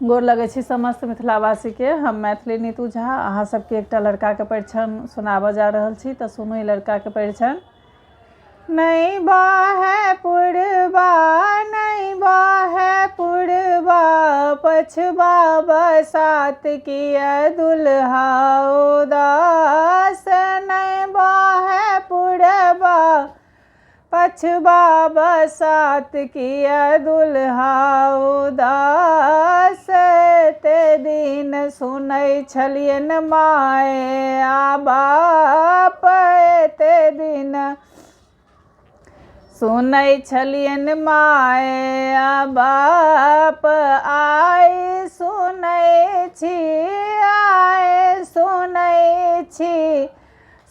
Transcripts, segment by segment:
गोर लगै छी समस्त मिथिलावासी के। हम मैथिली नीतू झा अहाँ सबके एकटा लड़का के परिछन सुनाबऽ जा रहल छी, तऽ सुनू ई लड़का के परिछन। नहीं बाहे पुरबा नहीं बाहे पुरबा, पछबा बसात किया दुल्हा उदास। नहीं बाहे पुरबा, पछबा बसात किया दुल्हा उदास। ते दिन सुनै छलियन माए आ बाप, ते दिन सुनै छलियन माए आ बाप। आइ सुनै छी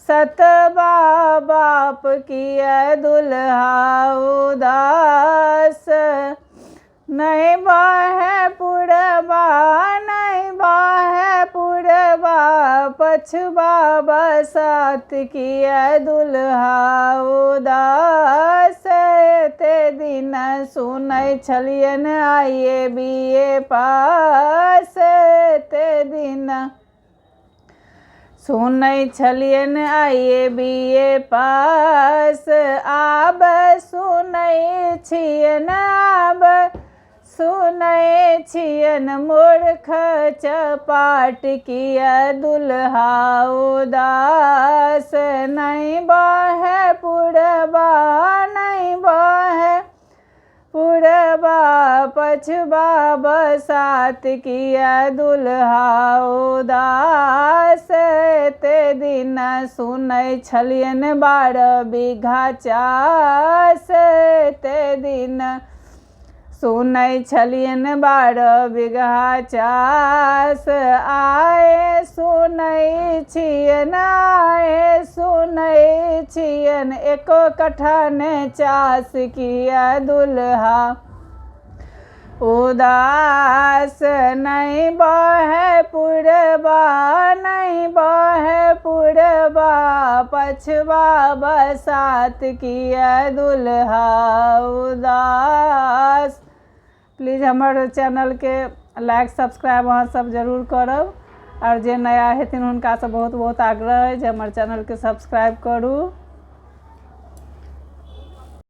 सतबा बाप किया दुल्हा उदास। नहीं बाहे पुरबा नहीं बाहे पुरबा, पछबा बसात किया दुल्हा उदास। ते दिन सुनै छलियन आइए बीए पास, ते दिन सुनै छलियन आइए बीए पास। आब सुनै छियन आब सुनै छियन मूर्ख चपाट किया दुल्हा उदास। नहीं बाहे पुरबा नहीं बाहे पुरबा, पछबा बसात किया दुल्हा उदास। ते दिन सुनै छलियन 12 बीघा चास, ते दिन सुनै छलियन 12 बीघा चास। आए सुनै छियन एको कट्ठा ने चास किया दुल्हा उदास। नहीं बाहे पुरबा नहीं बाहे पुरबा, पछबा बसात किया दुल्हा उदास। प्लीज़ हमर चैनल के लाइक सब्सक्राइब अहाँ सब जरूर करब, और जे नया हेथिन हुनका से बहुत बहुत आग्रह है जे हमर चैनल के सब्सक्राइब करू।